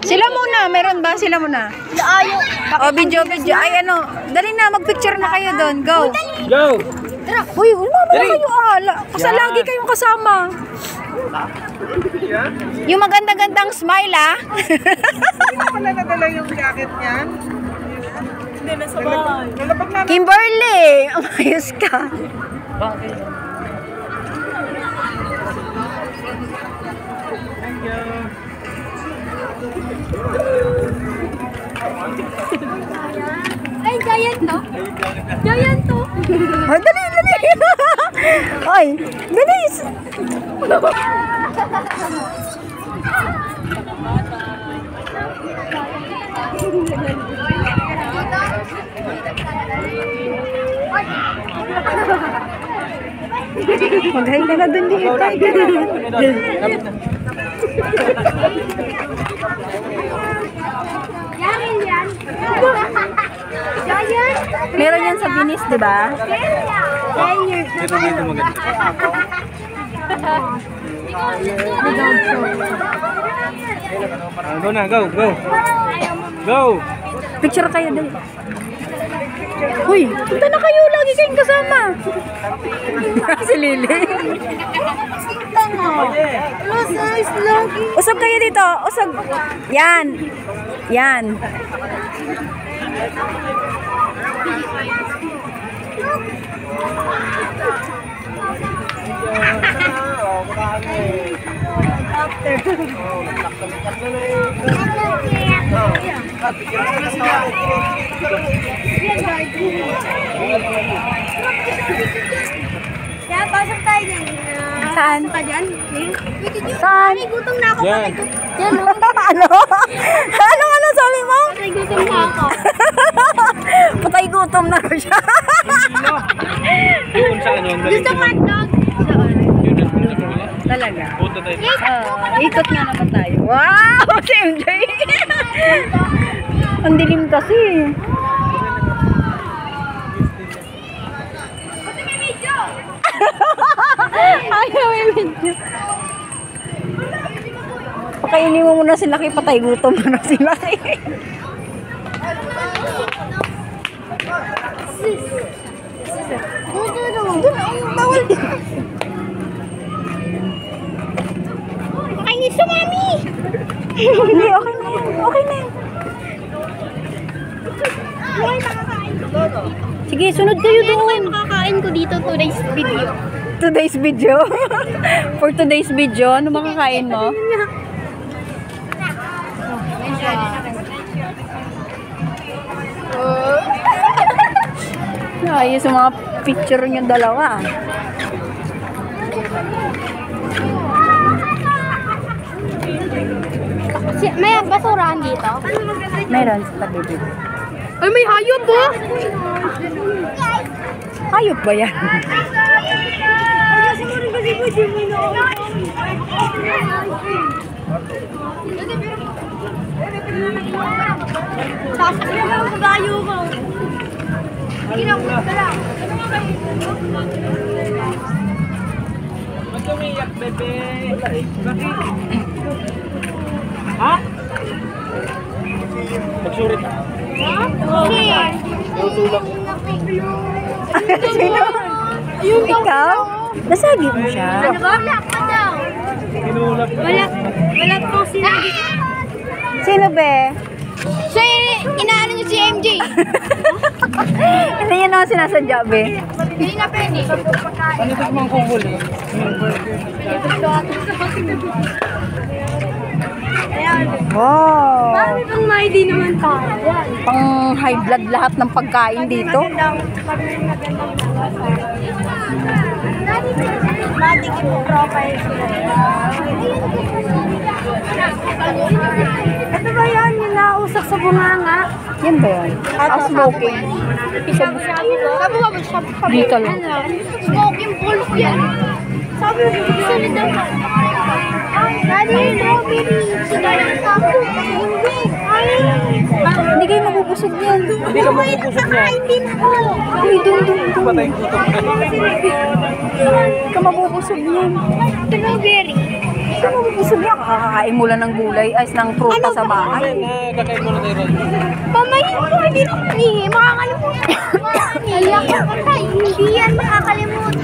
Sila muna, meron ba? Sila muna. Ayaw. O, video. Ay, ano, dali na, magpicture na kayo doon. Go. Go! Uy, umama na kayo, Kasi lagi kayong kasama. Yung maganda-gandang smile, Hindi mo pala nadala yung jacket niyan? Hindi, nasa bahay. Nalabag na. Kimberly, umayos ka. Ay, giant to. Giant to. Ay, dali. Ay, bilis. Maghay ka na dun dito. Yarin yan. Giant. Meron yan sa Venice, di ba? Dito maganda. Go na, go! Go! Picture kayo dun. Uy, punta na kayo. Lagi kayong kasama. Si Lily. Usog kayo dito. Usog. Yan. Kaya pasok tayo dyan. Saan? Pa dyan? Saan? Ay, gutom na ako. Yan. Yan, Ano? Ano sabi mo? patay gutom na ako. Patay gutom na ko siya. Doon sa ano? Gusto mo hotdog? Yun ang punta mo nila. Talaga. Punta tayo. Ikot nga naman tayo. Wow! Si MJ! Ang dilim kasi. Ayaw may video. Pakainin mo muna sila kay patay gutom na sila. Bawal din. Ay, sumami! Hindi, okay na yan. Okay na yan. Ay, makakain ko. Sige, sunod kayo Ano doon. yung makakain ko dito today's video? Today's video. For today's video, ano makakain mo? Ayos yung mga picture niyo dalawa. May basurahan dito? Meron sa tabi dito. Ay, may hayop po! Hayop ba yan? Sasakyan ako sa gayo ko. Ginamot ka lang. Ba't umiyak, bebe? Bakit? Ha? Magsurit. Sino? Ikaw? Nasagi mo siya? Ano ba? Wala pa daw. Kinulap. Wala po sinabi. Sino be? So, inaano niyo si MJ? Hindi yan naman sinasadya be. Hindi na pwede. Ano ito mga kungol eh? Wow! Marami pang maidi naman tayo. Pang high blood lahat ng pagkain dito. Dati ko profile ko. Ito ba yan? Yung nausak sa bunganga? Yan ba yan? Smoking. Sabi ko ba siya? Dito lang. Smoking balls yan. Sabi ko, sulit naman. Daddy, strawberry. Sinayang ako. Hindi kayo mabubusog yan. Hindi ka mapupusok niya. Hindi na ako. Uy, dun. Patay gutom. Hindi ka mabubusog yan. Strawberry. mo busog yan. Kakakain mo lang ng gulay, ay ng prutas sa bahay. Kakain mo na tayo ron. Mamaya po, hindi na makakalimutan. Iyak ka pa, hindi yan makakalimutan.